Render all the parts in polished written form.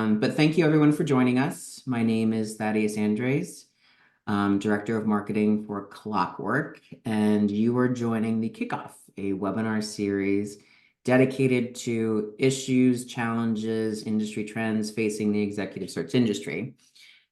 But thank you everyone for joining us. My name is Thaddeus Andres, Director of Marketing for Clockwork, and you are joining the Kickoff, a webinar series dedicated to issues, challenges, industry trends facing the executive search industry.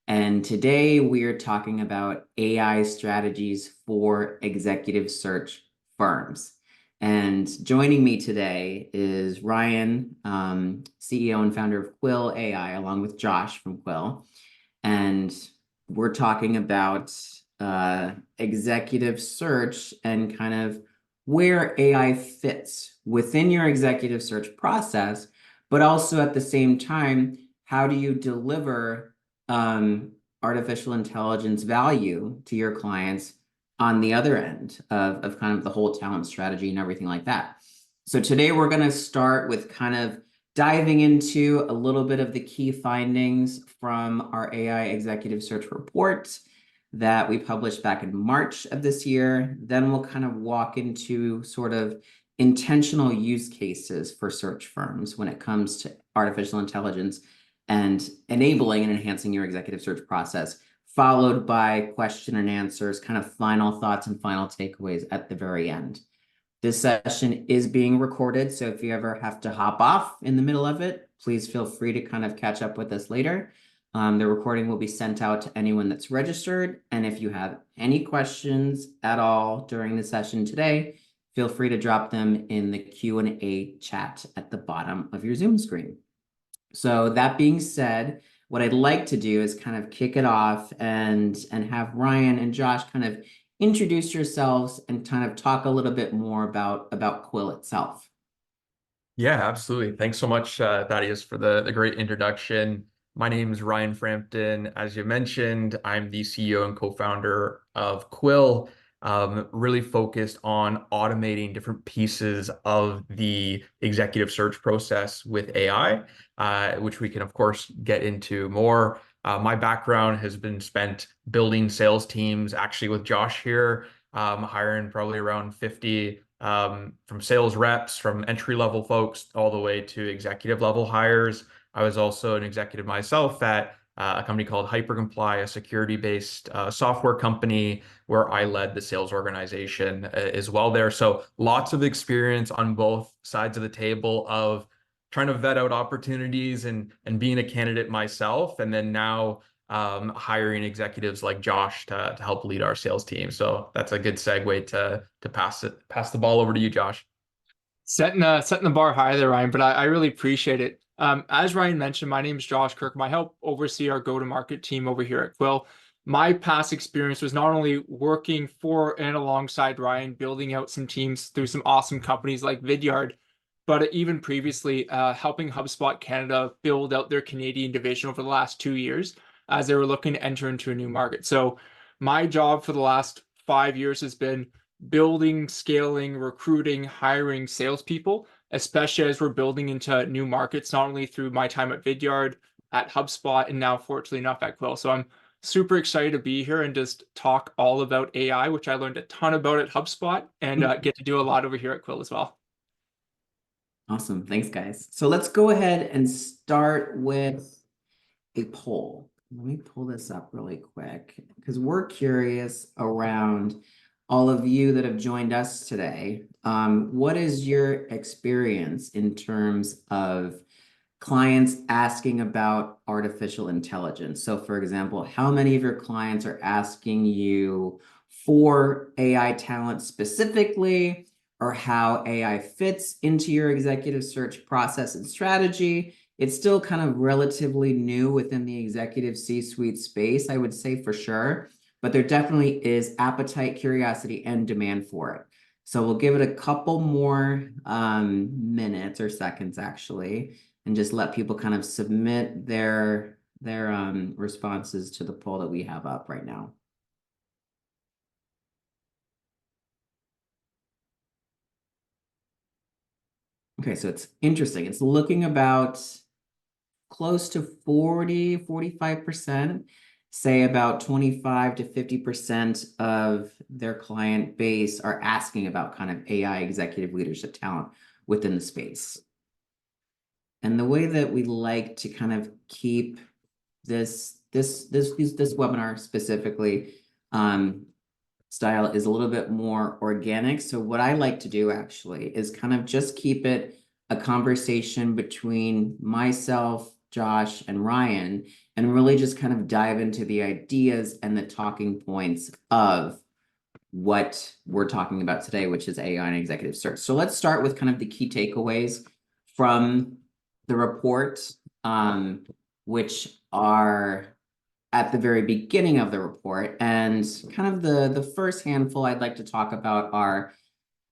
And today we are talking about AI strategies for executive search firms. And joining me today is Ryan, CEO and founder of Quil A.I, along with Josh from Quil. And we're talking about executive search and kind of where AI fits within your executive search process, but also at the same time, how do you deliver artificial intelligence value to your clients on the other end of kind of the whole talent strategy and everything like that. So today we're going to start with kind of diving into a little bit of the key findings from our AI executive search report that we published back in March of this year. Then we'll kind of walk into sort of intentional use cases for search firms when it comes to artificial intelligence and enabling and enhancing your executive search process, followed by question and answers, kind of final thoughts and final takeaways at the very end. This session is being recorded, so if you ever have to hop off in the middle of it, please feel free to kind of catch up with us later. The recording will be sent out to anyone that's registered, and if you have any questions at all during the session today, feel free to drop them in the Q&A chat at the bottom of your Zoom screen. So that being said, what I'd like to do is kind of kick it off and have Ryan and Josh kind of introduce yourselves and kind of talk a little bit more about Quil itself. Yeah, absolutely. Thanks so much, Thaddeus, for the great introduction. My name is Ryan Frampton. As you mentioned, I'm the CEO and co-founder of Quil, really focused on automating different pieces of the executive search process with AI, which we can, of course, get into more. My background has been spent building sales teams, actually with Josh here, hiring probably around 50 from sales reps, from entry-level folks, all the way to executive-level hires. I was also an executive myself at a company called Hypercomply, a security-based software company where I led the sales organization as well there. So lots of experience on both sides of the table of trying to vet out opportunities and being a candidate myself, and then now hiring executives like Josh to help lead our sales team. So that's a good segue to pass the ball over to you, Josh. Setting the bar high there, Ryan, but I really appreciate it. As Ryan mentioned, my name is Josh Kirkham. I help oversee our go-to-market team over here at Quil. My past experience was not only working for and alongside Ryan, building out some teams through some awesome companies like Vidyard, but even previously helping HubSpot Canada build out their Canadian division over the last 2 years as they were looking to enter into a new market. So my job for the last 5 years has been building, scaling, recruiting, hiring salespeople, especially as we're building into new markets, not only through my time at Vidyard, at HubSpot, and now fortunately enough at Quil. So I'm super excited to be here and just talk all about AI, which I learned a ton about at HubSpot and get to do a lot over here at Quil as well. Awesome. Thanks, guys. So let's go ahead and start with a poll. Let me pull this up really quick because we're curious around all of you that have joined us today. What is your experience in terms of clients asking about artificial intelligence? So for example, how many of your clients are asking you for AI talent specifically, or how AI fits into your executive search process and strategy? It's still kind of relatively new within the executive C-suite space, I would say for sure, but there definitely is appetite, curiosity, and demand for it. So we'll give it a couple more minutes or seconds actually, and just let people kind of submit their responses to the poll that we have up right now. Okay, so it's interesting. It's looking about close to 45%, say about 25 to 50% of their client base are asking about kind of AI executive leadership talent within the space. And the way that we like to kind of keep this webinar specifically style is a little bit more organic. So what I like to do actually is kind of just keep it a conversation between myself, Josh, and Ryan, and really just kind of dive into the ideas and the talking points of what we're talking about today, which is AI and executive search. So let's start with kind of the key takeaways from the report, which are at the very beginning of the report. And kind of the first handful I'd like to talk about are,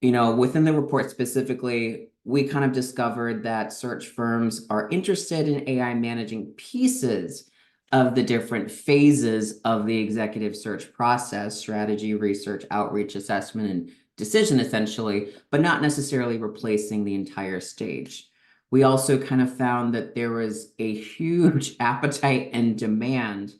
within the report specifically, we kind of discovered that search firms are interested in AI managing pieces of the different phases of the executive search process: strategy, research, outreach, assessment, and decision, essentially, but not necessarily replacing the entire stage. We also kind of found that there was a huge appetite and demand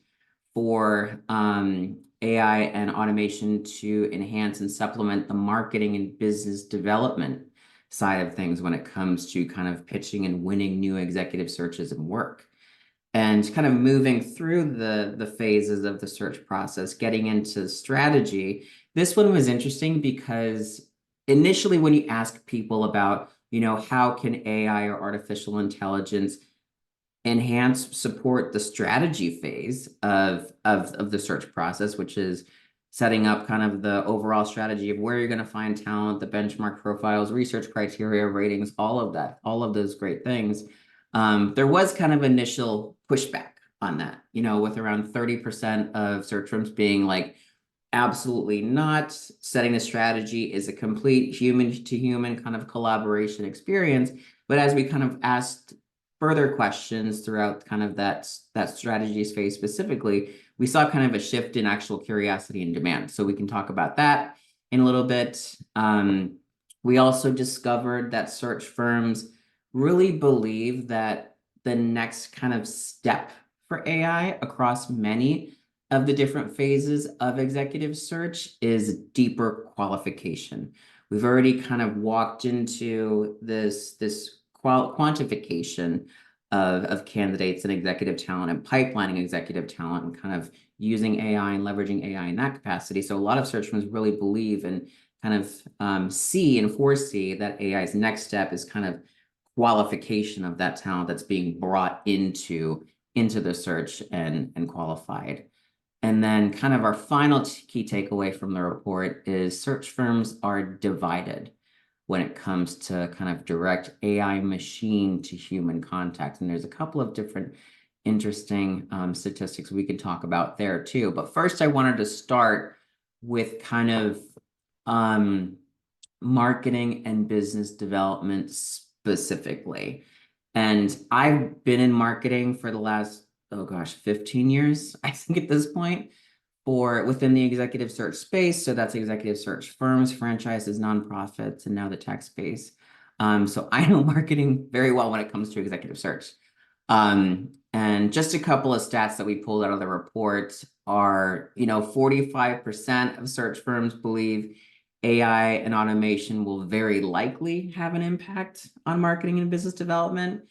for AI and automation to enhance and supplement the marketing and business development side of things when it comes to kind of pitching and winning new executive searches and work. And kind of moving through the phases of the search process, getting into strategy. This one was interesting because initially when you ask people about, how can AI or artificial intelligence enhance, support the strategy phase of the search process, which is setting up kind of the overall strategy of where you're going to find talent, the benchmark profiles, research criteria, ratings, all of that, all of those great things. There was kind of initial pushback on that, with around 30% of search firms being like, absolutely not. Setting a strategy is a complete human to human kind of collaboration experience. But as we kind of asked further questions throughout kind of that strategy phase specifically, we saw kind of a shift in actual curiosity and demand. So we can talk about that in a little bit. We also discovered that search firms really believe that the next kind of step for AI across many of the different phases of executive search is deeper qualification. We've already kind of walked into this quantification of candidates and executive talent and pipelining executive talent and kind of using AI and leveraging AI in that capacity. So a lot of search firms really believe and kind of see and foresee that AI's next step is kind of qualification of that talent that's being brought into the search and qualified. And then kind of our final key takeaway from the report is search firms are divided when it comes to kind of direct AI machine to human contact. And there's a couple of different interesting statistics we can talk about there too. But first, I wanted to start with kind of marketing and business development specifically. And I've been in marketing for the last 15 years, I think at this point, within the executive search space. So that's executive search firms, franchises, nonprofits, and now the tech space. So I know marketing very well when it comes to executive search. And just a couple of stats that we pulled out of the report are, 45% of search firms believe AI and automation will very likely have an impact on marketing and business development.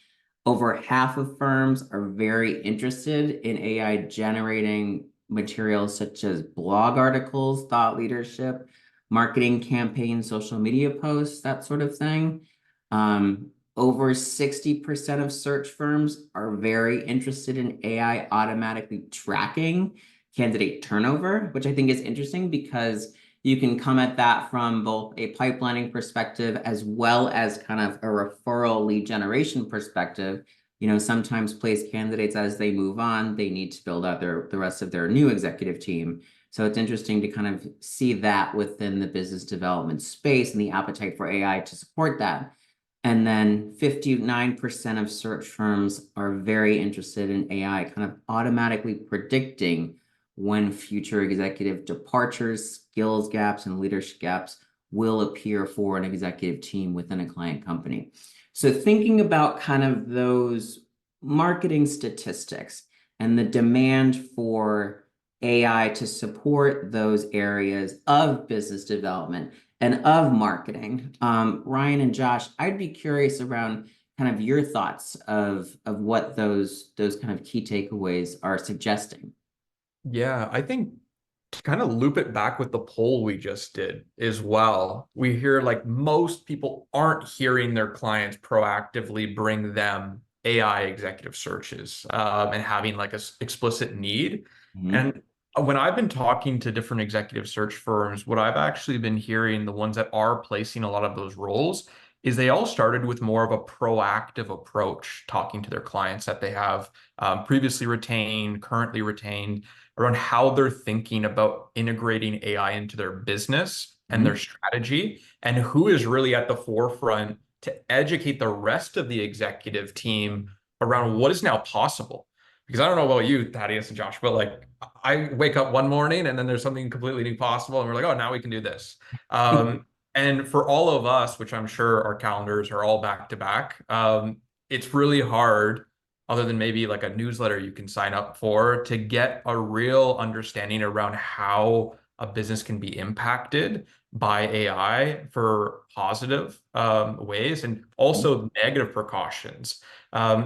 Over half of firms are very interested in AI generating materials such as blog articles, thought leadership, marketing campaigns, social media posts, that sort of thing. Over 60% of search firms are very interested in AI automatically tracking candidate turnover, which I think is interesting because you can come at that from both a pipelining perspective as well as kind of a referral lead generation perspective. Sometimes place candidates as they move on, they need to build out the rest of their new executive team. So it's interesting to kind of see that within the business development space and the appetite for AI to support that. And then 59% of search firms are very interested in AI kind of automatically predicting when future executive departures, skills gaps, and leadership gaps will appear for an executive team within a client company. So thinking about kind of those marketing statistics and the demand for AI to support those areas of business development and of marketing, Ryan and Josh, I'd be curious around kind of your thoughts of what those kind of key takeaways are suggesting. Yeah, I think to kind of loop it back with the poll we just did as well, we hear like most people aren't hearing their clients proactively bring them AI executive searches and having like a explicit need. Mhm. And when I've been talking to different executive search firms, what I've actually been hearing, the ones that are placing a lot of those roles, is they all started with more of a proactive approach, talking to their clients that they have previously retained, currently retained, around how they're thinking about integrating AI into their business and their Mhm. strategy, and who is really at the forefront to educate the rest of the executive team around what is now possible. Because I don't know about you, Thaddeus and Josh, but like I wake up one morning and then there's something completely new possible, and we're like, oh, now we can do this. And for all of us, which I'm sure our calendars are all back to back, it's really hard, other than maybe like a newsletter you can sign up for, to get a real understanding around how a business can be impacted by AI for positive ways and also negative precautions.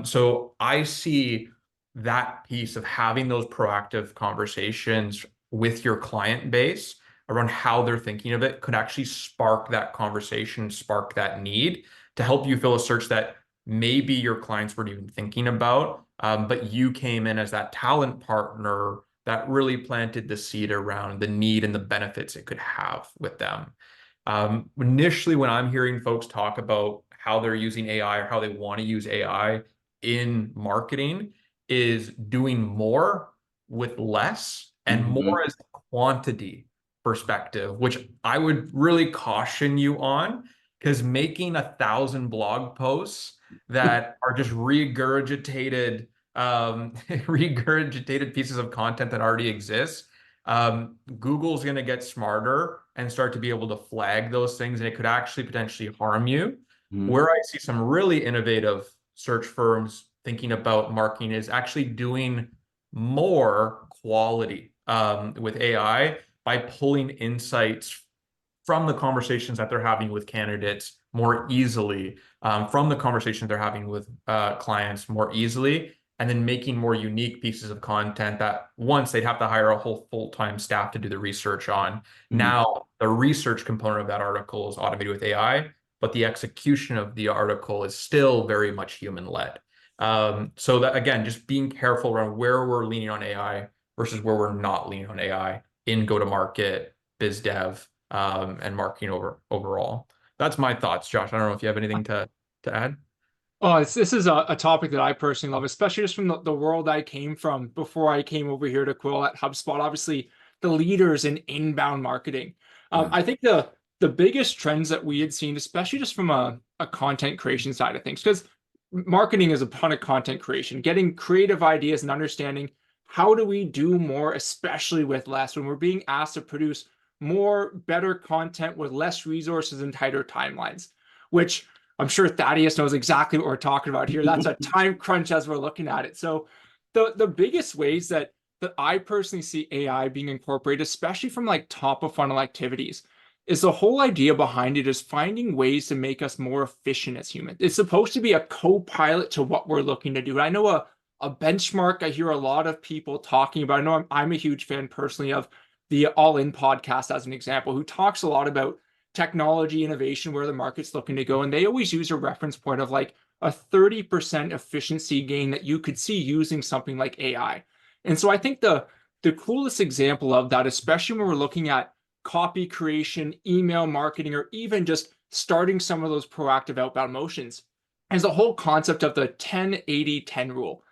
So I see that piece of having those proactive conversations with your client base around how they're thinking of it could actually spark that conversation, spark that need to help you fill a search that maybe your clients weren't even thinking about, but you came in as that talent partner that really planted the seed around the need and the benefits it could have with them. Initially, when I'm hearing folks talk about how they're using AI or how they want to use AI in marketing, is doing more with less and Mhm. more as a quantity perspective, which I would really caution you on, because making 1,000 blog posts that are just regurgitated regurgitated pieces of content that already exists, Google's going to get smarter and start to be able to flag those things, and it could actually potentially harm you. Mhm. Where I see some really innovative search firms thinking about marketing is actually doing more quality with AI by pulling insights from the conversations that they're having with candidates more easily, from the conversations they're having with clients more easily, and then making more unique pieces of content that once they'd have to hire a whole full-time staff to do the research on. Mhm. Now, the research component of that article is automated with AI, but the execution of the article is still very much human-led. So that, again, just being careful around where we're leaning on AI versus where we're not leaning on AI in go-to-market, biz dev, and marketing overall. That's my thoughts, Josh. I don't know if you have anything to add. Oh, this is a topic that I personally love, especially just from the world I came from before I came over here to Quil at HubSpot. Obviously, the leaders in inbound marketing. Yeah. I think the biggest trends that we had seen, especially just from a content creation side of things, because marketing is a ton of content creation, getting creative ideas and understanding how do we do more, especially with less, when we're being asked to produce more, better content with less resources and tighter timelines, which I'm sure Thaddeus knows exactly what we're talking about here. That's a time crunch as we're looking at it. So the biggest ways that I personally see AI being incorporated, especially from like top of funnel activities, is the whole idea behind it is finding ways to make us more efficient as humans. It's supposed to be a co-pilot to what we're looking to do. I know a benchmark I hear a lot of people talking about. I know I'm a huge fan personally of the All In podcast as an example, who talks a lot about technology innovation, where the market's looking to go. And they always use a reference point of like a 30% efficiency gain that you could see using something like AI. And so I think the coolest example of that, especially when we're looking at copy creation, email marketing, or even just starting some of those proactive outbound motions, is the whole concept of the 10-80-10 rule.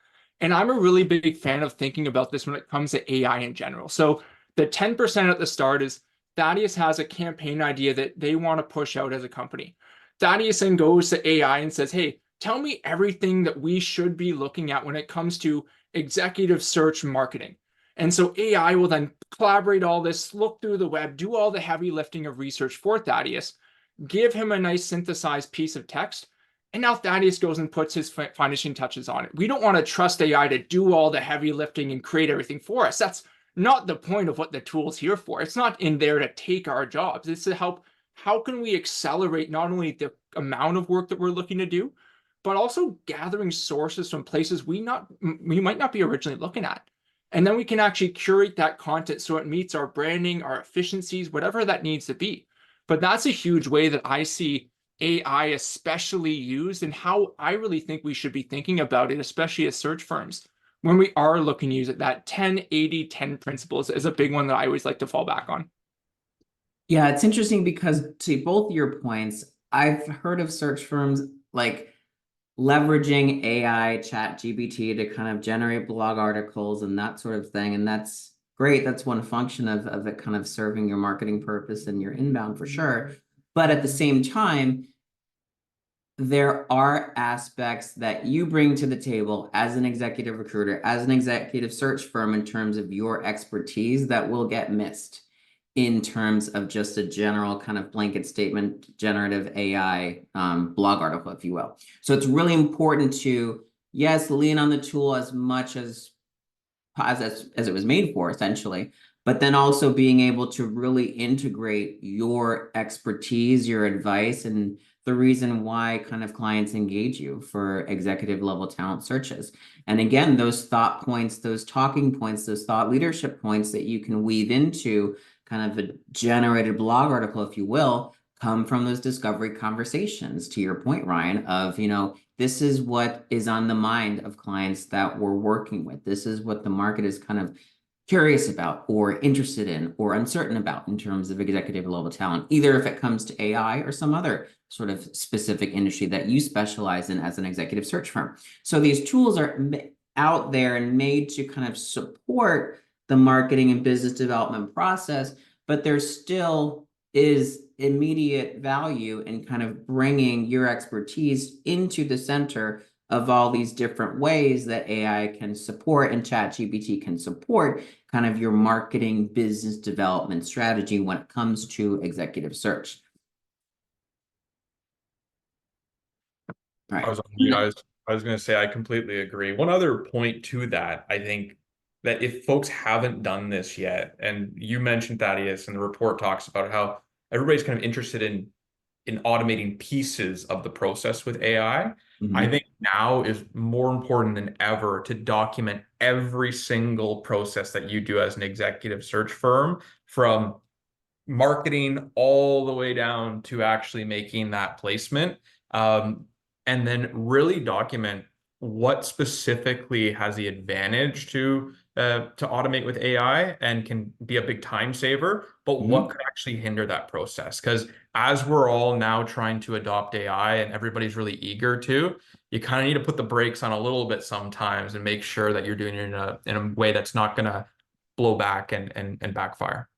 And I'm a really big fan of thinking about this when it comes to AI in general. So the 10% at the start is Thaddeus has a campaign idea that they want to push out as a company. Thaddeus then goes to AI and says, hey, tell me everything that we should be looking at when it comes to executive search marketing. And so AI will then collaborate all this, look through the web, do all the heavy lifting of research for Thaddeus, give him a nice synthesized piece of text. And now Thaddeus goes and puts his finishing touches on it. We don't want to trust AI to do all the heavy lifting and create everything for us. That's not the point of what the tool's here for. It's not in there to take our jobs. It's to help. How can we accelerate not only the amount of work that we're looking to do, but also gathering sources from places we might not be originally looking at. And then we can actually curate that content so it meets our branding, our efficiencies, whatever that needs to be. But that's a huge way that I see AI especially used, and how I really think we should be thinking about it, especially as search firms, when we are looking to use it. That 10-80-10 principles is a big one that I always like to fall back on. Yeah, it's interesting because to both your points, I've heard of search firms like leveraging AI, chat GPT to kind of generate blog articles and that sort of thing. And that's great. That's one function of it kind of serving your marketing purpose and your inbound for sure. But at the same time, there are aspects that you bring to the table as an executive recruiter, as an executive search firm in terms of your expertise that will get missed in terms of just a general kind of blanket statement, generative AI blog article, if you will. So it's really important to, yes, lean on the tool as much as it was made for, essentially, but then also being able to really integrate your expertise, your advice, and the reason why kind of clients engage you for executive level talent searches. And again, those thought points, those talking points, those thought leadership points that you can weave into kind of a generated blog article, if you will, come from those discovery conversations, to your point, Ryan, of, this is what is on the mind of clients that we're working with. This is what the market is kind of curious about or interested in or uncertain about in terms of executive level talent, either if it comes to AI or some other sort of specific industry that you specialize in as an executive search firm. So these tools are out there and made to kind of support the marketing and business development process, but there still is immediate value in kind of bringing your expertise into the center of all these different ways that AI can support and ChatGPT can support kind of your marketing business development strategy when it comes to executive search. All right. I was going to say, I completely agree. One other point to that, I think that if folks haven't done this yet, and you mentioned Thaddeus, and the report talks about how everybody's kind of interested in automating pieces of the process with AI. I think now is more important than ever to document every single process that you do as an executive search firm, from marketing all the way down to actually making that placement. And then really document what specifically has the advantage to automate with AI and can be a big time saver, but what could actually hinder that process? Because as we're all now trying to adopt AI and everybody's really eager to, you kind of need to put the brakes on a little bit sometimes and make sure that you're doing it in a way that's not going to blow back and backfire.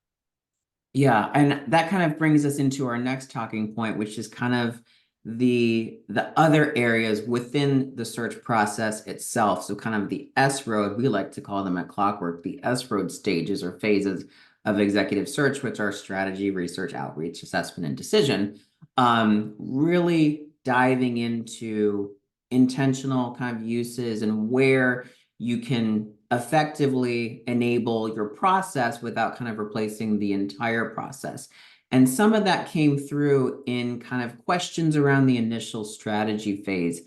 Yeah, and that kind of brings us into our next talking point, which is kind of the other areas within the search process itself. So kind of the S road, we like to call them at Clockwork, the S road stages or phases of executive search, which are strategy, research, outreach, assessment, and decision. Really diving into intentional kind of uses and where you can effectively enable your process without kind of replacing the entire process. And some of that came through in kind of questions around the initial strategy phase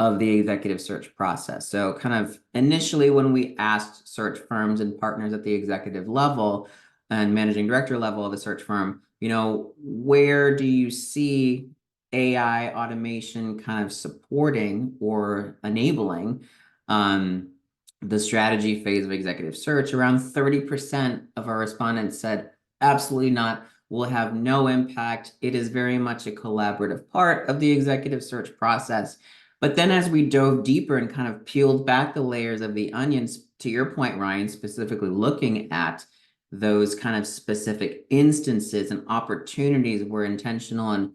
of the executive search process. So kind of initially when we asked search firms and partners at the executive level and managing director level of the search firm, where do you see AI automation kind of supporting or enabling the strategy phase of executive search? Around 30% of our respondents said, absolutely not, will have no impact. It is very much a collaborative part of the executive search process. But then as we dove deeper and kind of peeled back the layers of the onions, to your point, Ryan, specifically looking at those kind of specific instances and opportunities where intentional and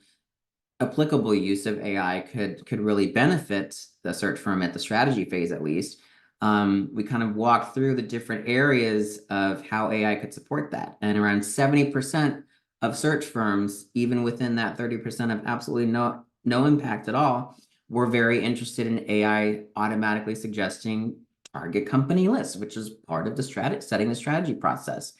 applicable use of AI could really benefit the search firm at the strategy phase, at least. We kind of walked through the different areas of how AI could support that. And around 70% of search firms, even within that 30% of absolutely no impact at all, were very interested in AI automatically suggesting target company lists, which is part of the setting the strategy process.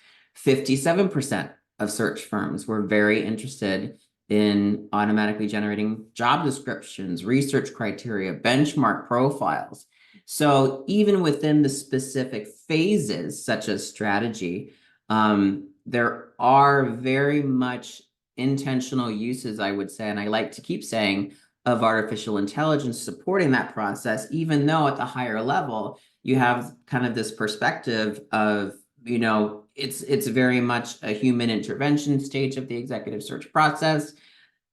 57% of search firms were very interested in automatically generating job descriptions, research criteria, benchmark profiles. So even within the specific phases, such as strategy, there are very much intentional uses, I would say, and I like to keep saying, of artificial intelligence supporting that process, even though at the higher level, you have kind of this perspective of, it's very much a human intervention stage of the executive search process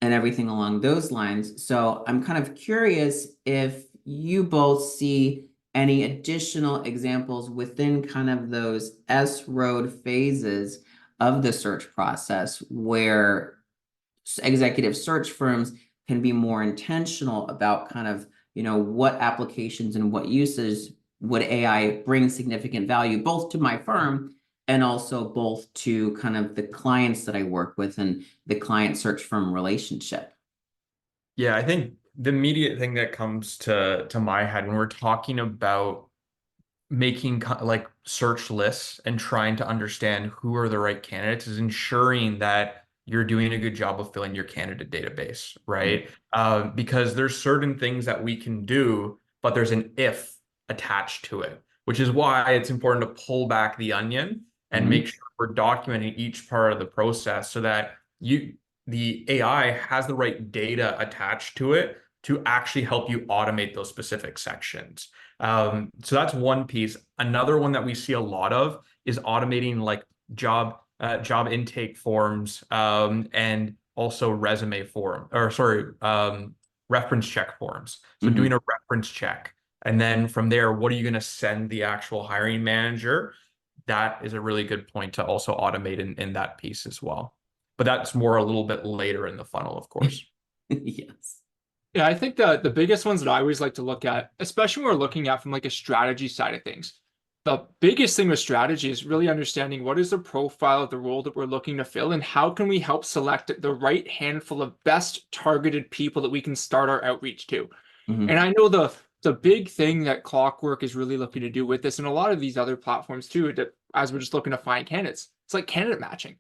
and everything along those lines. So I'm kind of curious if you both see any additional examples within kind of those S-road phases of the search process where executive search firms can be more intentional about kind of, what applications and what uses would AI bring significant value both to my firm and also both to kind of the clients that I work with and the client search firm relationship. Yeah, I think the immediate thing that comes to my head when we're talking about making like search lists and trying to understand who are the right candidates is ensuring that you're doing a good job of filling your candidate database, right? Because there's certain things that we can do, but there's an if attached to it, which is why it's important to pull back the onion and make sure we're documenting each part of the process so that the AI has the right data attached to it to actually help you automate those specific sections. So that's one piece. Another one that we see a lot of is automating like job intake forms and also resume form or sorry reference check forms. So doing a reference check, and then from there, what are you going to send the actual hiring manager? That is a really good point to also automate in that piece as well. But that's more a little bit later in the funnel, of course. Yes. Yeah, I think the biggest ones that I always like to look at, especially when we're looking at from like a strategy side of things, the biggest thing with strategy is really understanding what is the profile of the role that we're looking to fill and how can we help select the right handful of best targeted people that we can start our outreach to. And I know the big thing that Clockwork is really looking to do with this, and a lot of these other platforms too, that as we're just looking to find candidates, it's like candidate matching.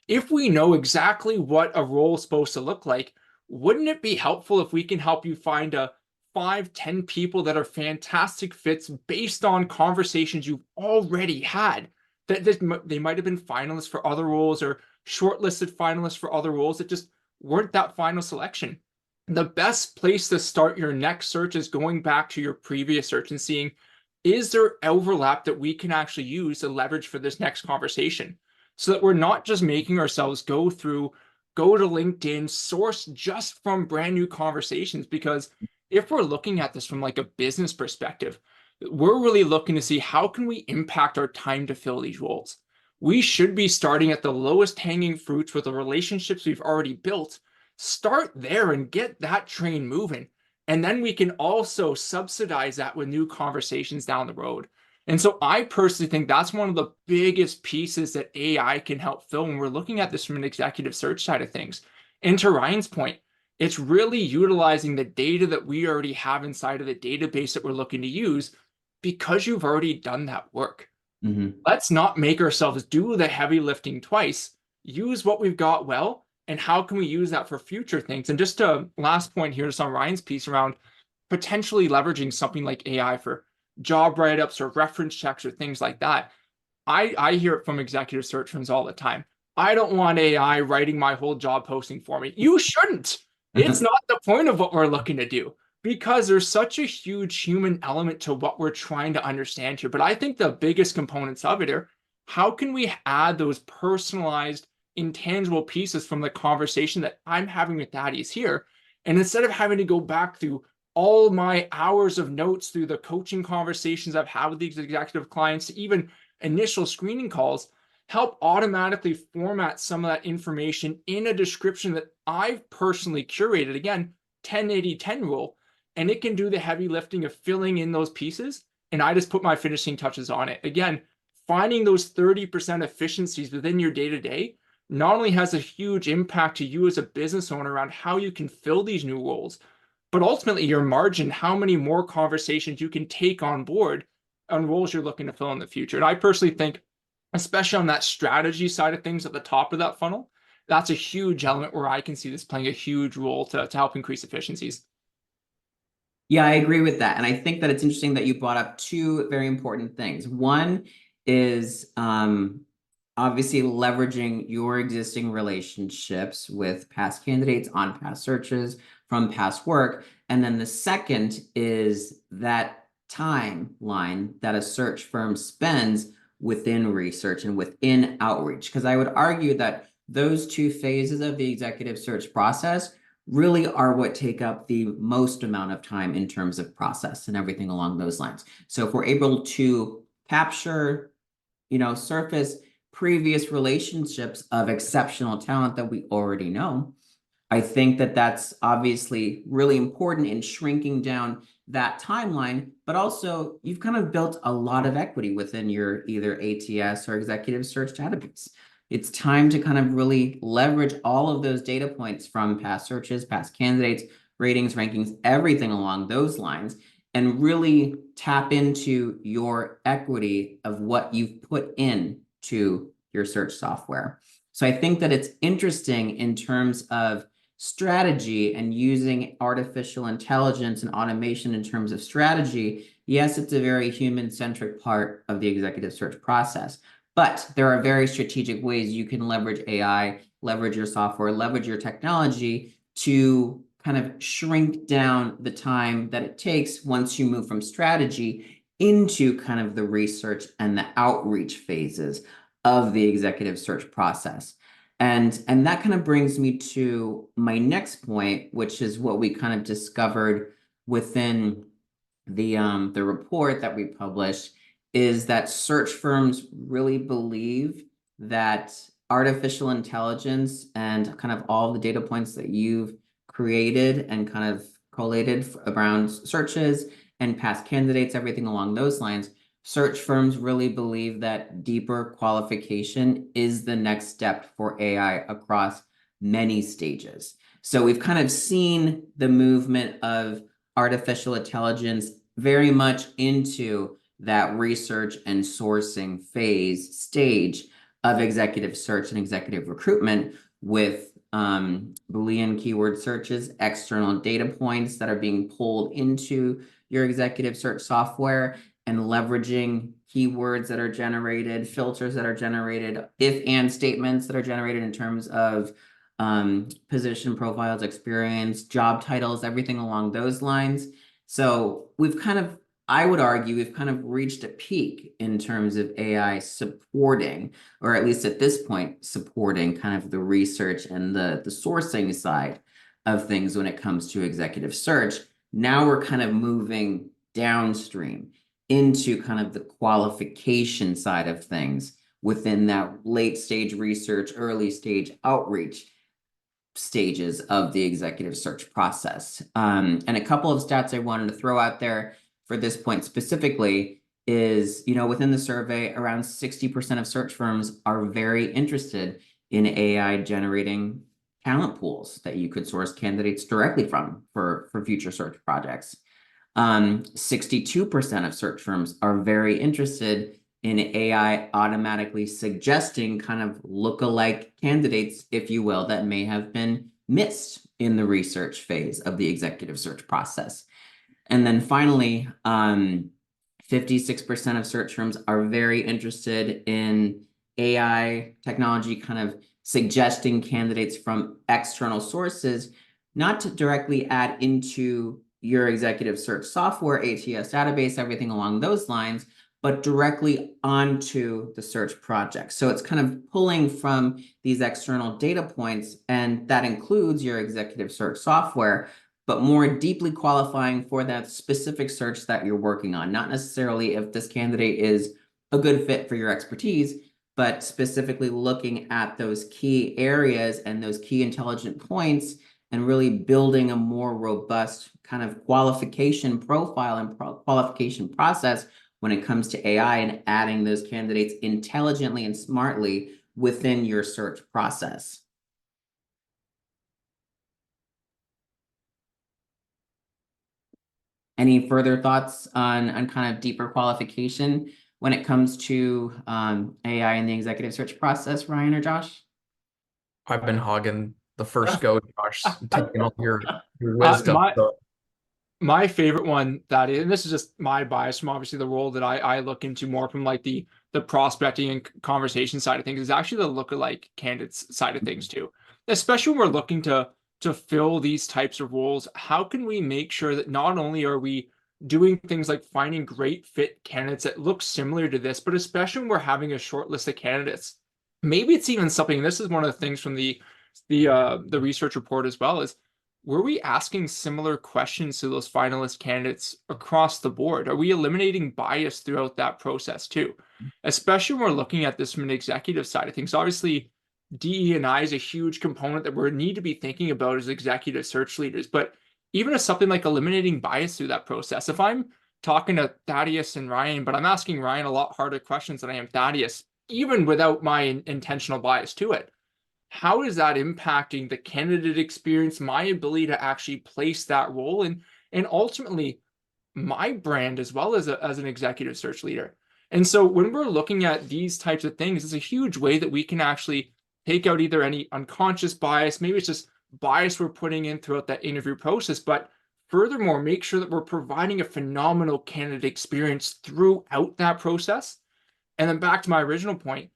If we know exactly what a role is supposed to look like, wouldn't it be helpful if we can help you find a 5-10 people that are fantastic fits based on conversations you've already had? That they might have been finalists for other roles or shortlisted finalists for other roles that just weren't that final selection. The best place to start your next search is going back to your previous search and seeing, is there overlap that we can actually use to leverage for this next conversation? So that we're not just making ourselves go to LinkedIn, source just from brand new conversations. Because if we're looking at this from like a business perspective, we're really looking to see how can we impact our time to fill these roles. We should be starting at the lowest hanging fruits with the relationships we've already built. Start there and get that train moving. And then we can also subsidize that with new conversations down the road. And so I personally think that's one of the biggest pieces that AI can help fill when we're looking at this from an executive search side of things. And to Ryan's point, it's really utilizing the data that we already have inside of the database that we're looking to use because you've already done that work. Let's not make ourselves do the heavy lifting twice. Use what we've got well, and how can we use that for future things? And just a last point here, just on Ryan's piece around potentially leveraging something like AI for job write-ups or reference checks or things like that. I hear it from executive search firms all the time. I don't want AI writing my whole job posting for me. You shouldn't. It's not the point of what we're looking to do, because there's such a huge human element to what we're trying to understand here. But I think the biggest components of it are, how can we add those personalized, intangible pieces from the conversation that I'm having with Thaddeus here? And instead of having to go back through all my hours of notes through the coaching conversations I've had with these executive clients, even initial screening calls, help automatically format some of that information in a description that I've personally curated. Again, 10-80-10 rule, and it can do the heavy lifting of filling in those pieces, and I just put my finishing touches on it. Again, finding those 30% efficiencies within your day-to-day not only has a huge impact to you as a business owner around how you can fill these new roles, but ultimately your margin, how many more conversations you can take on board on roles you're looking to fill in the future. And I personally think, especially on that strategy side of things at the top of that funnel, that's a huge element where I can see this playing a huge role to help increase efficiencies. Yeah, I agree with that. And I think that it's interesting that you brought up two very important things. One is obviously leveraging your existing relationships with past candidates on past searches from past work. And then the second is that timeline that a search firm spends within research and within outreach. Because I would argue that those two phases of the executive search process really are what take up the most amount of time in terms of process and everything along those lines. So if we're able to capture, surface previous relationships of exceptional talent that we already know, I think that that's obviously really important in shrinking down that timeline, but also you've kind of built a lot of equity within your either ATS or executive search database. It's time to kind of really leverage all of those data points from past searches, past candidates, ratings, rankings, everything along those lines, and really tap into your equity of what you've put into your search software. So I think that it's interesting in terms of strategy and using artificial intelligence and automation in terms of strategy. Yes, it's a very human-centric part of the executive search process, but there are very strategic ways you can leverage AI, leverage your software, leverage your technology to kind of shrink down the time that it takes once you move from strategy into kind of the research and the outreach phases of the executive search process. And that kind of brings me to my next point, which is what we kind of discovered within the report that we published, is that search firms really believe that artificial intelligence and kind of all the data points that you've created and kind of collated around searches and past candidates, everything along those lines, search firms really believe that deeper qualification is the next step for AI across many stages. So we've kind of seen the movement of artificial intelligence very much into that research and sourcing stage of executive search and executive recruitment with Boolean keyword searches, external data points that are being pulled into your executive search software, and leveraging keywords that are generated, filters that are generated, if and statements that are generated in terms of position profiles, experience, job titles, everything along those lines. So I would argue we've kind of reached a peak in terms of AI supporting, or at least at this point, supporting kind of the research and the sourcing side of things when it comes to executive search. Now we're kind of moving downstream into kind of the qualification side of things within that late stage research, early stage outreach stages of the executive search process. And a couple of stats I wanted to throw out there for this point specifically is, within the survey, around 60% of search firms are very interested in AI generating talent pools that you could source candidates directly from for future search projects. 62% of search firms are very interested in AI automatically suggesting kind of look-alike candidates, if you will, that may have been missed in the research phase of the executive search process. And then finally, 56% of search firms are very interested in AI technology kind of suggesting candidates from external sources, not to directly add into your executive search software, ATS database, everything along those lines, but directly onto the search project. So it's kind of pulling from these external data points, and that includes your executive search software, but more deeply qualifying for that specific search that you're working on. Not necessarily if this candidate is a good fit for your expertise, but specifically looking at those key areas and those key intelligent points and really building a more robust kind of qualification profile and qualification process when it comes to AI and adding those candidates intelligently and smartly within your search process. Any further thoughts on kind of deeper qualification when it comes to AI in the executive search process, Ryan or Josh? I've been hogging the first go, Josh, taking all your Uh, wisdom. my So my favorite one that is, and this is just my bias from obviously the role that I look into more from like the prospecting and conversation side of things, is actually the lookalike candidates side of things too. Especially when we're looking to fill these types of roles, how can we make sure that not only are we doing things like finding great fit candidates that look similar to this, but especially when we're having a short list of candidates, maybe it's even something, and this is one of the things from the research report as well, is were we asking similar questions to those finalist candidates across the board? Are we eliminating bias throughout that process too? Especially when we're looking at this from an executive side of things. Obviously, DE&I is a huge component that we need to be thinking about as executive search leaders. But even as something like eliminating bias through that process, if I'm talking to Thaddeus and Ryan, but I'm asking Ryan a lot harder questions than I am Thaddeus, even without my intentional bias to it, how is that impacting the candidate experience, my ability to actually place that role, and ultimately my brand as well as an executive search leader? And so when we're looking at these types of things, it's a huge way that we can actually take out either any unconscious bias, maybe it's just bias we're putting in throughout that interview process, but furthermore, make sure that we're providing a phenomenal candidate experience throughout that process. And then back to my original point,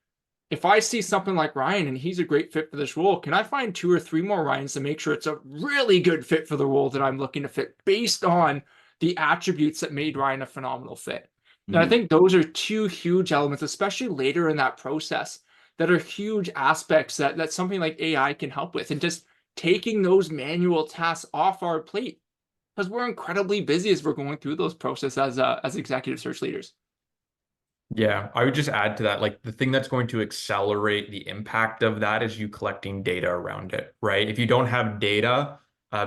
if I see something like Ryan and he's a great fit for this role, can I find 2 or 3 more Ryans to make sure it's a really good fit for the role that I'm looking to fit based on the attributes that made Ryan a phenomenal fit? And I think those are 2 huge elements, especially later in that process, that are huge aspects that something like AI can help with, and just taking those manual tasks off our plate, because we're incredibly busy as we're going through those processes as executive search leaders. yeah, I would just add to that, like the thing that's going to accelerate the impact of that is you collecting data around it, right? If you don't have data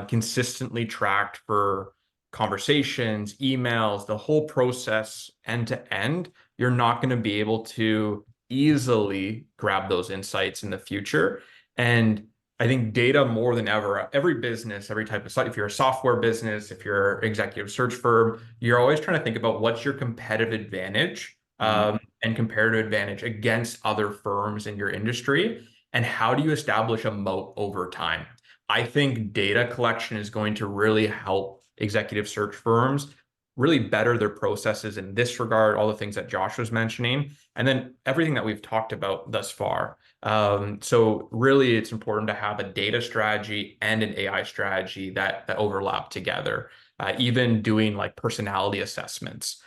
consistently tracked for conversations, emails, the whole process end to end, you're not going to be able to easily grab those insights in the future. And I think data more than ever, every business, every type of site, if you're a software business, if you're an executive search firm, you're always trying to think about what's your competitive advantage and comparative advantage against other firms in your industry, and how do you establish a moat over time? I think data collection is going to really help executive search firms really better their processes in this regard, all the things that Josh was mentioning, and then everything that we've talked about thus far. So really, it's important to have a data strategy and an AI strategy that overlap together. Even doing like personality assessments.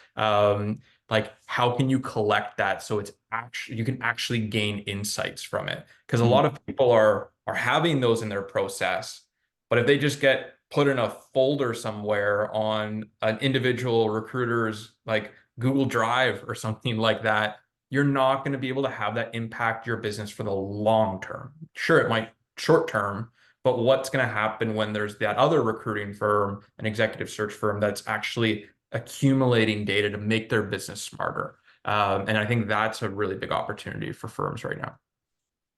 Like how can you collect that so it's actually you can actually gain insights from it? Because a lot of people are having those in their process, but if they just get put in a folder somewhere on an individual recruiter's like Google Drive or something like that, you're not going to be able to have that impact your business for the long term. Sure, it might short term, but what's going to happen when there's that other recruiting firm, an executive search firm that's actually accumulating data to make their business smarter? And I think that's a really big opportunity for firms right now.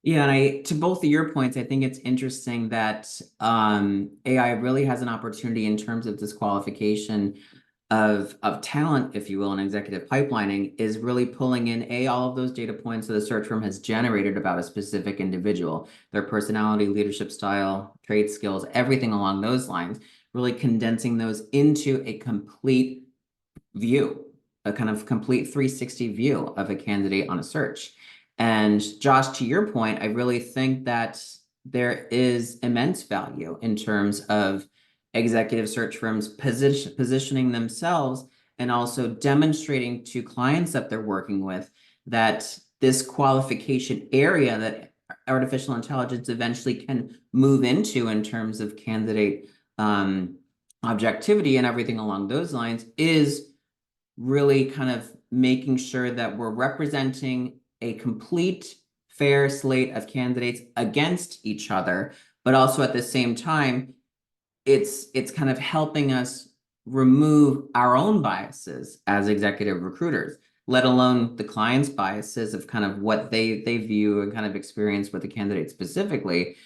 Yeah, and to both of your points, I think it's interesting that AI really has an opportunity in terms of disqualification of talent, if you will, in executive pipelining, is really pulling in all of those data points that the search firm has generated about a specific individual, their personality, leadership style, trade skills, everything along those lines, really condensing those into a complete view, a kind of complete 360 view of a candidate on a search. And Josh, to your point, I really think that there is immense value in terms of executive search firms positioning themselves and also demonstrating to clients that they're working with that this qualification area that artificial intelligence eventually can move into in terms of candidate objectivity and everything along those lines is really kind of making sure that we're representing a complete fair slate of candidates against each other, but also at the same time, it's kind of helping us remove our own biases as executive recruiters, let alone the client's biases of kind of what they view and kind of experience with the candidate specifically.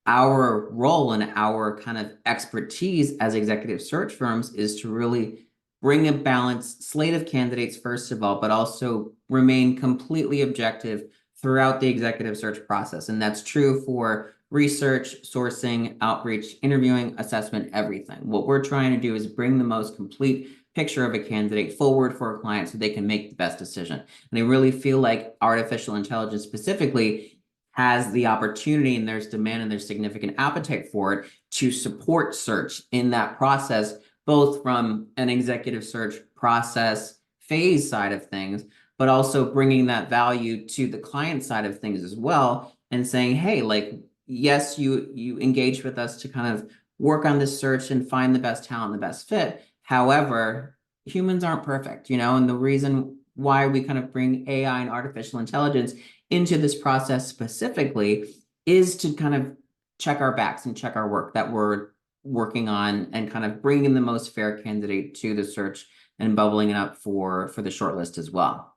Our role and our kind of expertise as executive search firms is to really bring a balanced slate of candidates, first of all, but also remain completely objective throughout the executive search process. And that's true for research, sourcing, outreach, interviewing, assessment, everything. What we're trying to do is bring the most complete picture of a candidate forward for a client so they can make the best decision. And I really feel like artificial intelligence specifically has the opportunity, and there's demand and there's significant appetite for it, to support search in that process, both from an executive search process phase side of things, but also bringing that value to the client side of things as well, and saying, hey, like, yes, you engage with us to kind of work on this search and find the best talent, the best fit. However, humans aren't perfect, and the reason why we kind of bring AI and artificial intelligence into this process specifically is to kind of check our backs and check our work that we're working on, and kind of bringing the most fair candidate to the search and bubbling it up for the shortlist as well.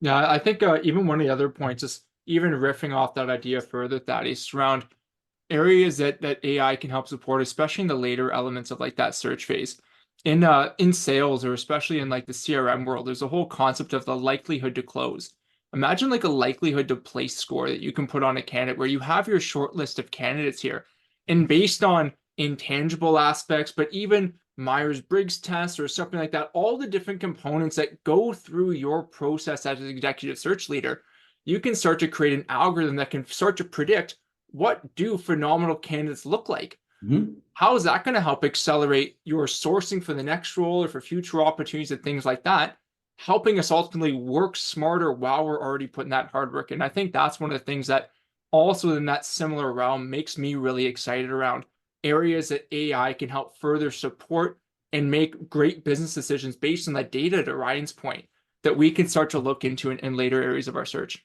Yeah, I think even one of the other points is even riffing off that idea further, Thaddeus, around areas that AI can help support, especially in the later elements of like that search phase. In sales, or especially in like the CRM world, there's a whole concept of the likelihood to close. Imagine like a likelihood to place score that you can put on a candidate where you have your short list of candidates here, and based on intangible aspects, but even Myers-Briggs tests or something like that, all the different components that go through your process as an executive search leader, you can start to create an algorithm that can start to predict what do phenomenal candidates look like. Mm-hmm. How is that going to help accelerate your sourcing for the next role or for future opportunities and things like that, helping us ultimately work smarter while we're already putting that hard work in? I think that's one of the things that also in that similar realm makes me really excited around areas that AI can help further support and make great business decisions based on that data, to Ryan's point, that we can start to look into in later areas of our search.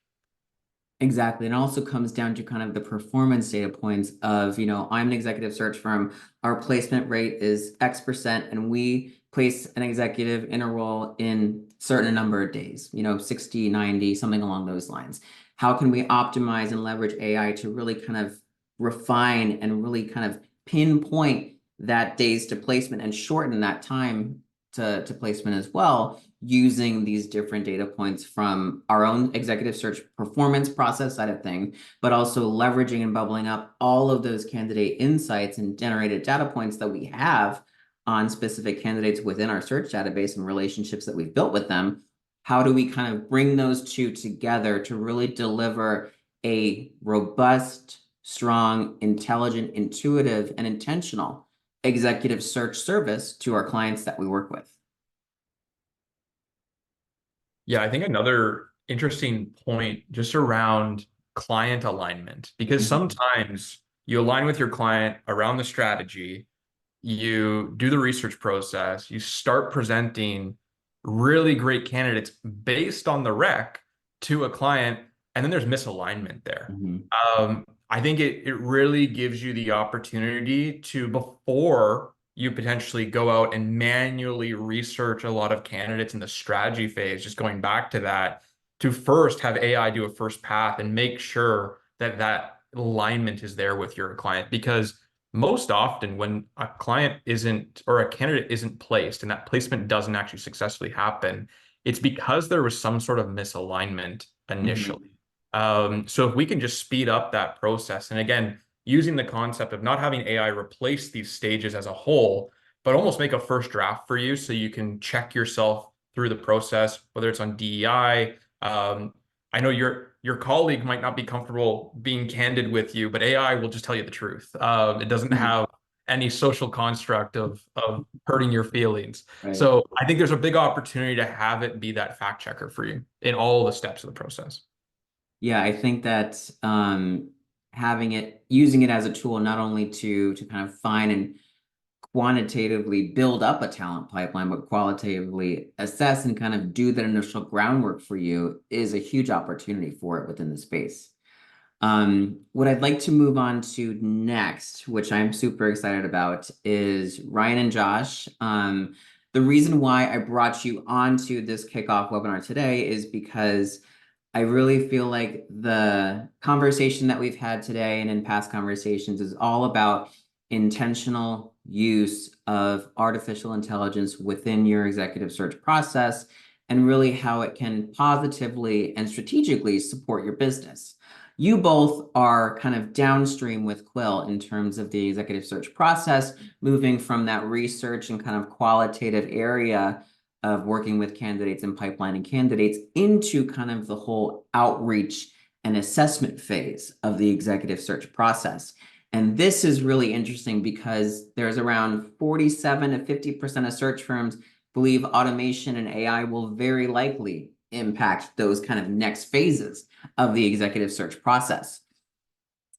Exactly. And it also comes down to kind of the performance data points of, I'm an executive search firm. Our placement rate is X%, and we place an executive in a role in certain number of days, 60, 90, something along those lines. How can we optimize and leverage AI to really kind of refine and really kind of pinpoint that days to placement and shorten that time to placement as well, using these different data points from our own executive search performance process side of things, but also leveraging and bubbling up all of those candidate insights and generated data points that we have on specific candidates within our search database and relationships that we've built with them. How do we kind of bring those two together to really deliver a robust, strong, intelligent, intuitive, and intentional executive search service to our clients that we work with? Yeah, I think another interesting point just around client alignment, because sometimes you align with your client around the strategy, you do the research process, you start presenting really great candidates based on the rec to a client, and then there's misalignment there. I think it really gives you the opportunity to, before you potentially go out and manually research a lot of candidates in the strategy phase, just going back to that, to first have AI do a first path and make sure that that alignment is there with your client. Because most often when a client isn't, or a candidate isn't placed and that placement doesn't actually successfully happen, it's because there was some sort of misalignment initially. So if we can just speed up that process, and again, using the concept of not having AI replace these stages as a whole, but almost make a first draft for you so you can check yourself through the process, whether it's on DEI. I know your colleague might not be comfortable being candid with you, but AI will just tell you the truth. It doesn't have any social construct of hurting your feelings. Right. So I think there's a big opportunity to have it be that fact checker for you in all the steps of the process. Yeah, I think that using it as a tool, not only to kind of find and quantitatively build up a talent pipeline, but qualitatively assess and kind of do that initial groundwork for you, is a huge opportunity for it within the space. What I'd like to move on to next, which I'm super excited about, is Ryan and Josh. The reason why I brought you onto this kickoff webinar today is because I really feel like the conversation that we've had today and in past conversations is all about intentional use of artificial intelligence within your executive search process, and really how it can positively and strategically support your business. you both are kind of downstream with Quil in terms of the executive search process, moving from that research and kind of qualitative area of working with candidates and pipelining candidates into kind of the whole outreach and assessment phase of the executive search process. And this is really interesting because there's around 47 to 50% of search firms believe automation and AI will very likely impact those kind of next phases of the executive search process.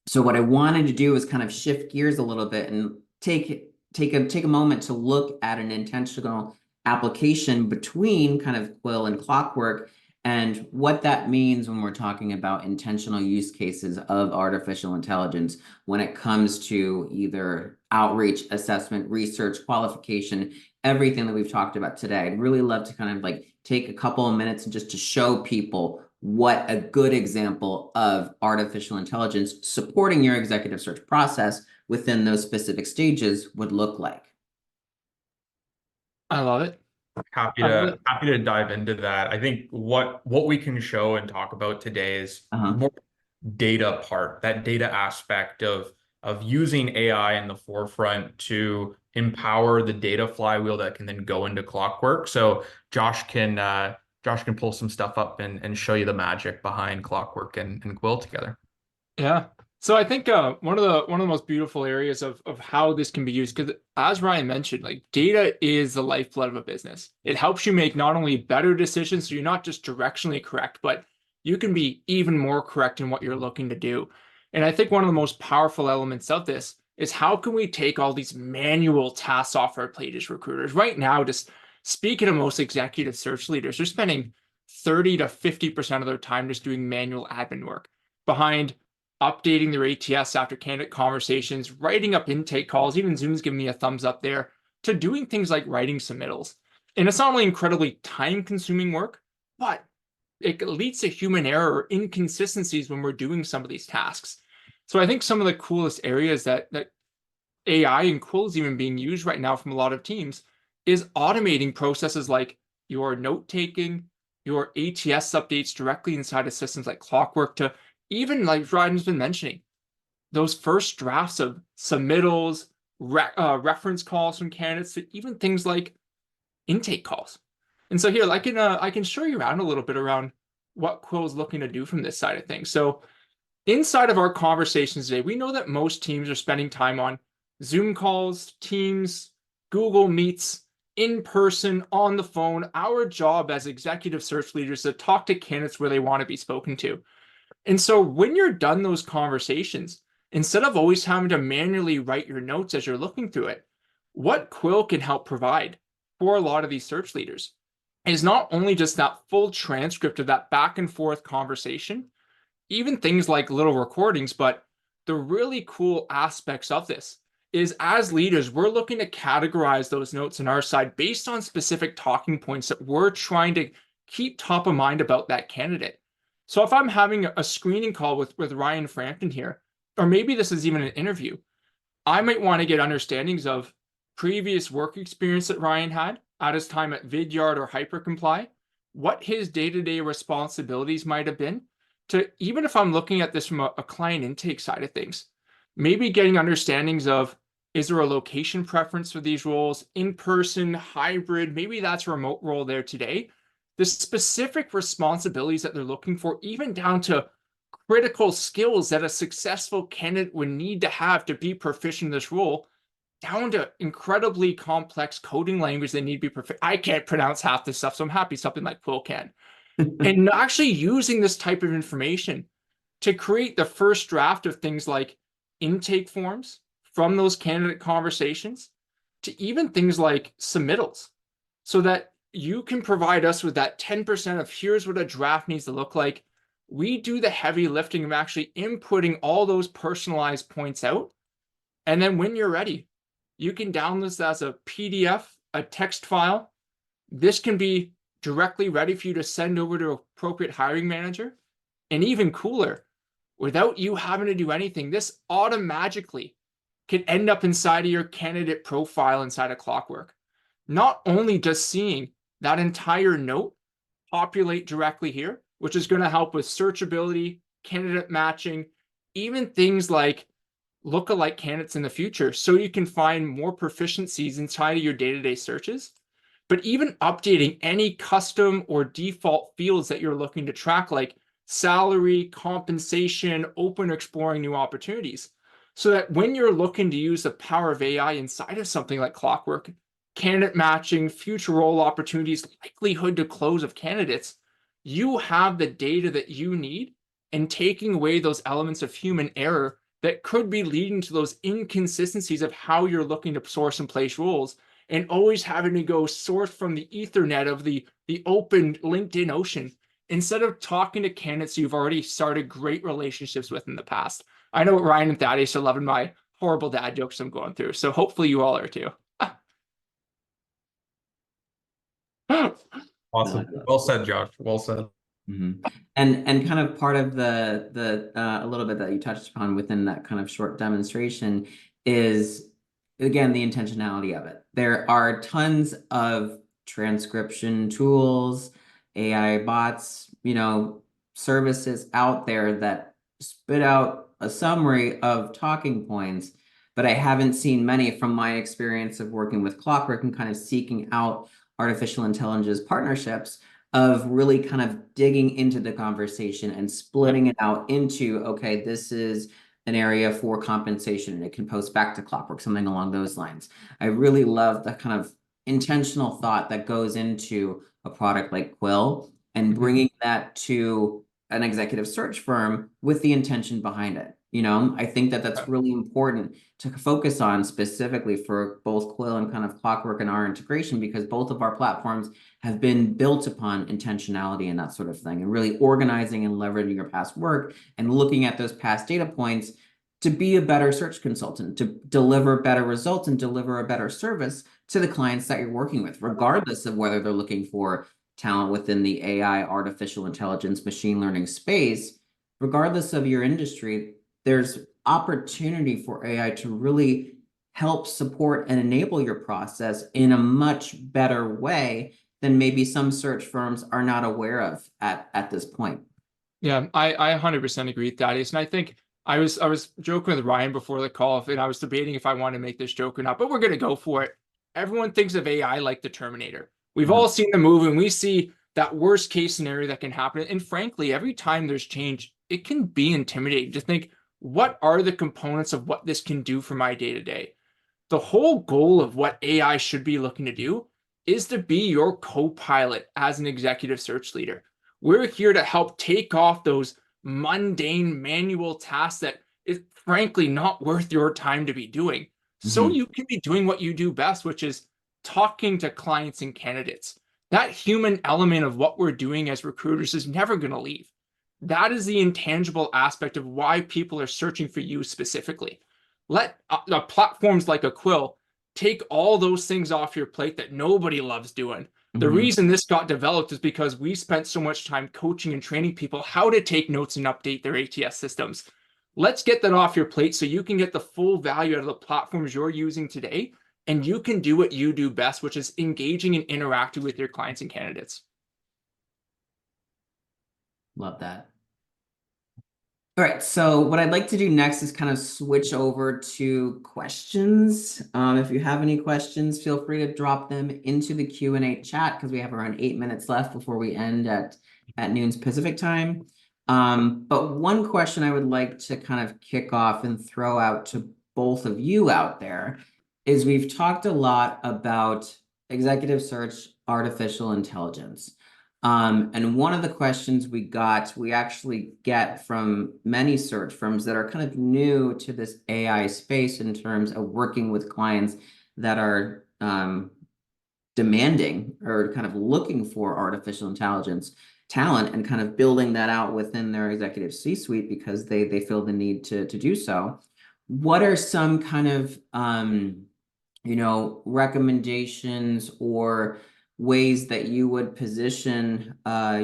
So what I wanted to do is kind of shift gears a little bit and take a moment to look at an intentional application between kind of Quil and Clockwork and what that means when we're talking about intentional use cases of artificial intelligence when it comes to either outreach, assessment, research, qualification, everything that we've talked about today. I'd really love to kind of like take a couple of minutes just to show people what a good example of artificial intelligence supporting your executive search process within those specific stages would look like. I love it. Happy I love to it. happy to dive into that. I think what we can show and talk about today is more data part, that data aspect of using AI in the forefront to empower the data flywheel that can then go into Clockwork. So Josh can pull some stuff up and show you the magic behind Clockwork and Quil together. Yeah. So I think one of the most beautiful areas of how this can be used, because as Ryan mentioned, like data is the lifeblood of a business. It helps you make not only better decisions, so you're not just directionally correct, but you can be even more correct in what you're looking to do. And I think one of the most powerful elements of this is how can we take all these manual tasks off our plate as recruiters? Right now, just speaking to most executive search leaders, they're spending 30 to 50% of their time just doing manual admin work behind updating their ATS after candidate conversations, writing up intake calls, even Zoom's giving me a thumbs up there, to doing things like writing submittals. And it's not only incredibly time-consuming work, but it leads to human error or inconsistencies when we're doing some of these tasks. So I think some of the coolest areas that AI and Quil is even being used right now from a lot of teams is automating processes like your note-taking, your ATS updates directly inside of systems like Clockwork, to even like Ryan's been mentioning, those first drafts of submittals, reference calls from candidates, to even things like intake calls. And so here, I can show you around a little bit around what Quil is looking to do from this side of things. So inside of our conversations today, we know that most teams are spending time on Zoom calls, Teams, Google Meets, in person, on the phone. Our job as executive search leaders is to talk to candidates where they want to be spoken to. And so when you're done those conversations, instead of always having to manually write your notes as you're looking through it, what Quil can help provide for a lot of these search leaders is not only just that full transcript of that back and forth conversation, even things like little recordings, but the really cool aspects of this is as leaders, we're looking to categorize those notes on our side based on specific talking points that we're trying to keep top of mind about that candidate. So if I'm having a screening call with Ryan Frampton here, or maybe this is even an interview, I might want to get understandings of previous work experience that Ryan had at his time at Vidyard or Hypercomply, what his day-to-day responsibilities might have been, to even if I'm looking at this from a client intake side of things, maybe getting understandings of, is there a location preference for these roles, in-person, hybrid, maybe that's a remote role there today, the specific responsibilities that they're looking for, even down to critical skills that a successful candidate would need to have to be proficient in this role, down to incredibly complex coding language they need to be perfect. I can't pronounce half this stuff, so I'm happy something like Quil can. And actually using this type of information to create the first draft of things like intake forms from those candidate conversations, to even things like submittals, so that you can provide us with that 10% of here's what a draft needs to look like. We do the heavy lifting of actually inputting all those personalized points out. And then when you're ready, you can download this as a PDF, a text file. This can be directly ready for you to send over to appropriate hiring manager. And even cooler, without you having to do anything, this automatically can end up inside of your candidate profile inside of Clockwork. Not only just seeing that entire note populate directly here, which is going to help with searchability, candidate matching, even things like lookalike candidates in the future, so you can find more proficiencies inside of your day-to-day searches. But even updating any custom or default fields that you're looking to track, like salary, compensation, open exploring new opportunities, so that when you're looking to use the power of AI inside of something like Clockwork, candidate matching, future role opportunities, likelihood to close of candidates, you have the data that you need, and taking away those elements of human error that could be leading to those inconsistencies of how you're looking to source and place roles, and always having to go source from the ethernet of the open LinkedIn ocean, instead of talking to candidates you've already started great relationships with in the past. I know Ryan and Thaddeus are loving my horrible dad jokes I'm going through, so hopefully you all are too. Awesome. Well said, Josh. Well said. And kind of part of the a little bit that you touched upon within that kind of short demonstration is, again, the intentionality of it. There are tons of transcription tools, AI bots, services out there that spit out a summary of talking points, but I haven't seen many, from my experience of working with Clockwork and kind of seeking out artificial intelligence partnerships, of really kind of digging into the conversation and splitting it out into, okay, this is an area for compensation, and it can post back to Clockwork, something along those lines. I really love the kind of intentional thought that goes into a product like Quil, and bringing that to an executive search firm with the intention behind it. I think that that's really important to focus on, specifically for both Quil and kind of Clockwork and our integration, because both of our platforms have been built upon intentionality and that sort of thing, and really organizing and leveraging your past work and looking at those past data points to be a better search consultant, to deliver better results and deliver a better service to the clients that you're working with, regardless of whether they're looking for talent within the AI, artificial intelligence, machine learning space. Regardless of your industry, there's opportunity for AI to really help support and enable your process in a much better way than maybe some search firms are not aware of at this point. Yeah, I 100% agree with Thaddeus. And I think I was joking with Ryan before the call, and I was debating if I wanted to make this joke or not, but we're going to go for it. Everyone thinks of AI like the Terminator. We've all seen the movie, and we see that worst case scenario that can happen. And frankly, every time there's change, it can be intimidating to think, what are the components of what this can do for my day-to-day? The whole goal of what AI should be looking to do is to be your co-pilot as an executive search leader. We're here to help take off those mundane manual tasks that is frankly not worth your time to be doing, so you can be doing what you do best, which is talking to clients and candidates. That human element of what we're doing as recruiters is never going to leave. That is the intangible aspect of why people are searching for you specifically. Let platforms like a Quil take all those things off your plate that nobody loves doing. The reason this got developed is because we spent so much time coaching and training people how to take notes and update their ATS systems. Let's get that off your plate so you can get the full value out of the platforms you're using today, and you can do what you do best, which is engaging and interacting with your clients and candidates. Love that. All right, so what I'd like to do next is kind of switch over to questions. If you have any questions, feel free to drop them into the Q&A chat, because we have around 8 minutes left before we end at noon Pacific time. But one question I would like to kind of kick off and throw out to both of you out there is, we've talked a lot about executive search, artificial intelligence. And one of the questions we actually get from many search firms that are kind of new to this AI space in terms of working with clients that are demanding or kind of looking for artificial intelligence talent, and kind of building that out within their executive C-suite because they feel the need to do so. What are some kind of recommendations or ways that you would position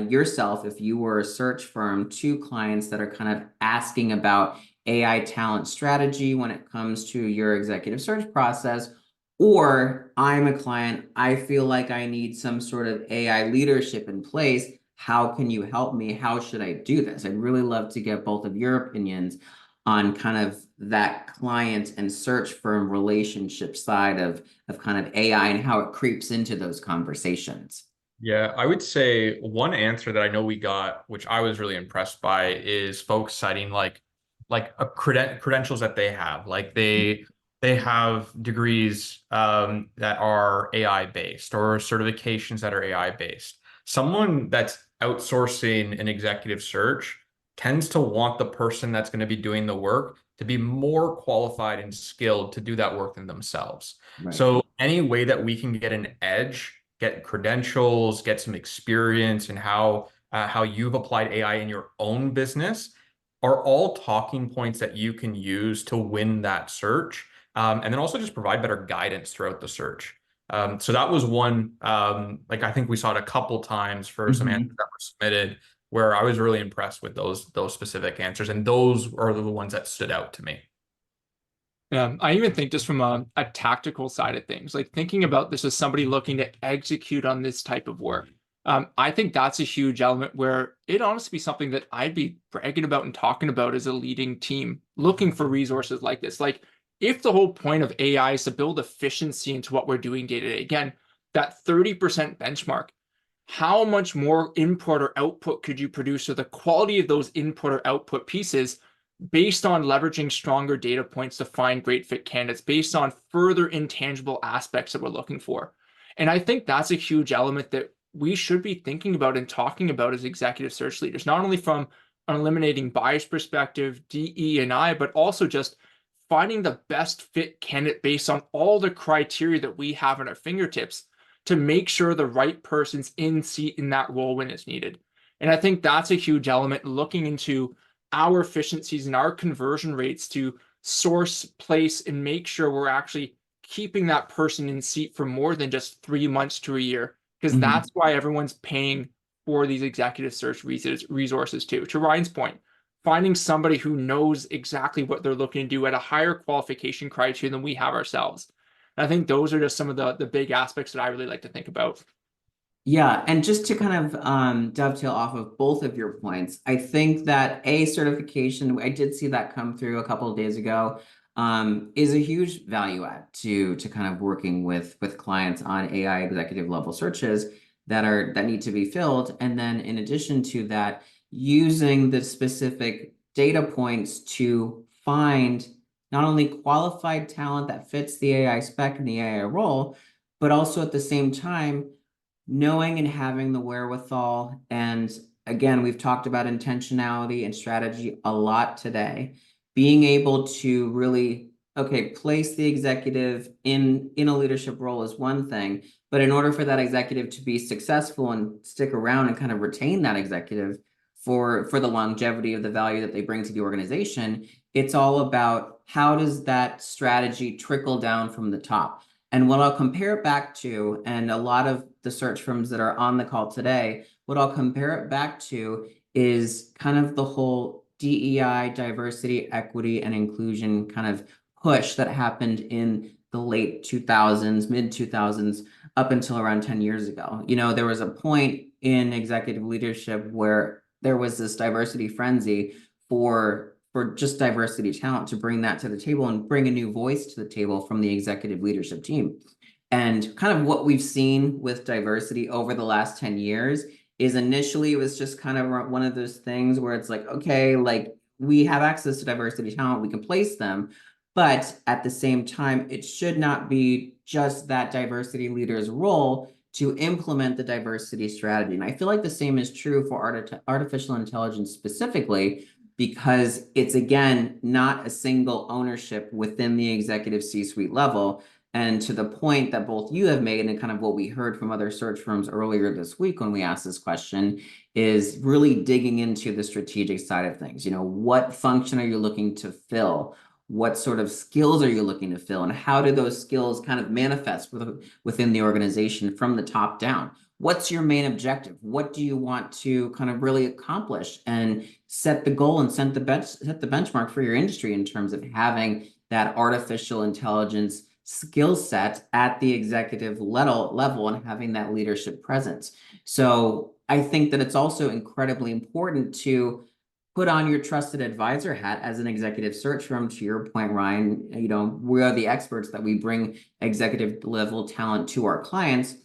yourself, if you were a search firm, to clients that are kind of asking about AI talent strategy when it comes to your executive search process? Or, I'm a client, I feel like I need some sort of AI leadership in place. how can you help me? How should I do this? I'd really love to get both of your opinions on kind of that client and search firm relationship side of kind of AI and how it creeps into those conversations. Yeah, I would say one answer that I know we got, which I was really impressed by, is folks citing like a credentials that they have. Like they have degrees that are AI based or certifications that are AI based. Someone that's outsourcing an executive search tends to want the person that's going to be doing the work to be more qualified and skilled to do that work than themselves. Right. So any way that we can get an edge, get credentials, get some experience in how you've applied AI in your own business are all talking points that you can use to win that search. And then also just provide better guidance throughout the search. So that was one, like I think we saw it a couple times for some answers that were submitted where I was really impressed with those specific answers. And those are the ones that stood out to me. Yeah, I even think just from a tactical side of things, like thinking about this as somebody looking to execute on this type of work. I think that's a huge element where it honestly be something that I'd be bragging about and talking about as a leading team, looking for resources like this. Like if the whole point of AI is to build efficiency into what we're doing day to day, again, that 30% benchmark, how much more input or output could you produce, or the quality of those input or output pieces based on leveraging stronger data points to find great fit candidates based on further intangible aspects that we're looking for. And I think that's a huge element that we should be thinking about and talking about as executive search leaders, not only from an eliminating bias perspective, DE and I, but also just finding the best fit candidate based on all the criteria that we have at our fingertips to make sure the right person's in seat in that role when it's needed. And I think that's a huge element, looking into our efficiencies and our conversion rates to source, place, and make sure we're actually keeping that person in seat for more than just 3 months to a year, because that's why everyone's paying for these executive search resources too. To Ryan's point, finding somebody who knows exactly what they're looking to do at a higher qualification criteria than we have ourselves. And I think those are just some of the big aspects that I really like to think about. Yeah, and just to kind of dovetail off of both of your points, I think that A certification, I did see that come through a couple of days ago, is a huge value add to kind of working with clients on AI executive level searches that need to be filled. And then in addition to that, using the specific data points to find not only qualified talent that fits the AI spec and the AI role, but also at the same time knowing and having the wherewithal. And again, we've talked about intentionality and strategy a lot today. Being able to really, okay, place the executive in a leadership role is one thing, but in order for that executive to be successful and stick around and kind of retain that executive for the longevity of the value that they bring to the organization, it's all about how does that strategy trickle down from the top. And what I'll compare it back to, and a lot of the search firms that are on the call today, what I'll compare it back to is kind of the whole DEI, diversity, equity, and inclusion kind of push that happened in the late 2000s, mid 2000s, up until around 10 years ago. You know, there was a point in executive leadership where there was this diversity frenzy for just diversity talent to bring that to the table and bring a new voice to the table from the executive leadership team. And kind of what we've seen with diversity over the last 10 years is initially it was just kind of one of those things where it's like, okay, like we have access to diversity talent, we can place them. But at the same time, it should not be just that diversity leader's role to implement the diversity strategy. And I feel like the same is true for artificial intelligence specifically, because it's, again, not a single ownership within the executive C-suite level. And to the point that both you have made and kind of what we heard from other search firms earlier this week when we asked this question is really digging into the strategic side of things. You know, what function are you looking to fill? What sort of skills are you looking to fill? And how do those skills kind of manifest within the organization from the top down? What's your main objective? What do you want to kind of really accomplish and set the goal and set the benchmark for your industry in terms of having that artificial intelligence skill set at the executive level and having that leadership presence. So I think that it's also incredibly important to put on your trusted advisor hat as an executive search firm. To your point, Ryan, you know, we are the experts that we bring executive level talent to our clients.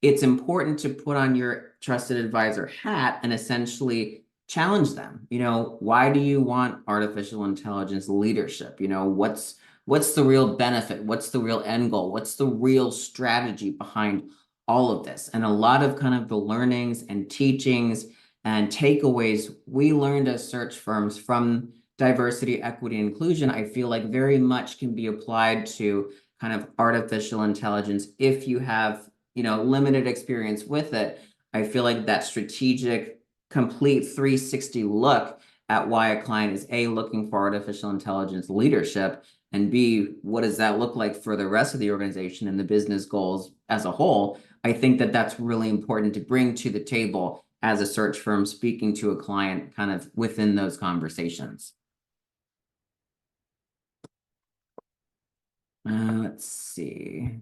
It's important to put on your trusted advisor hat and essentially challenge them. You know, why do you want artificial intelligence leadership? You know, what's the real benefit? What's the real end goal? What's the real strategy behind all of this? And a lot of kind of the learnings and teachings and takeaways we learned as search firms from diversity, equity, inclusion, I feel like very much can be applied to kind of artificial intelligence if you have, you know, limited experience with it. I feel like that strategic, complete 360 look at why a client is A, looking for artificial intelligence leadership, and B, what does that look like for the rest of the organization and the business goals as a whole? I think that that's really important to bring to the table as a search firm speaking to a client kind of within those conversations. Let's see.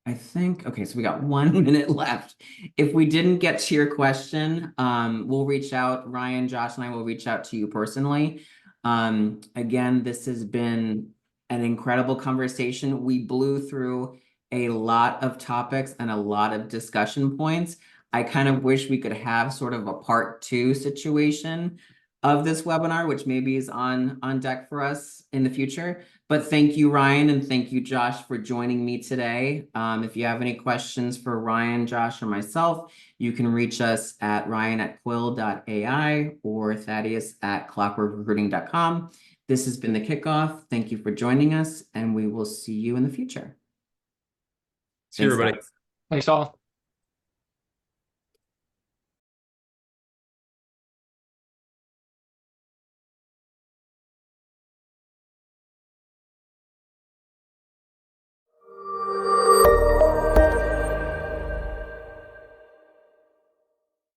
I think, okay, so we got 1 minute left. If we didn't get to your question, we'll reach out. Ryan, Josh, and I will reach out to you personally. Again, this has been an incredible conversation. We blew through a lot of topics and a lot of discussion points. I kind of wish we could have sort of a part 2 situation of this webinar, which maybe is on deck for us in the future. But thank you, Ryan, and thank you, Josh, for joining me today. If you have any questions for Ryan, Josh, or myself, you can reach us at ryan@quil.ai or thaddeus@clockworkrecruiting.com. This has been the kickoff. Thank you for joining us, and we will see you in the future. See you, everybody. Guys. Thanks all.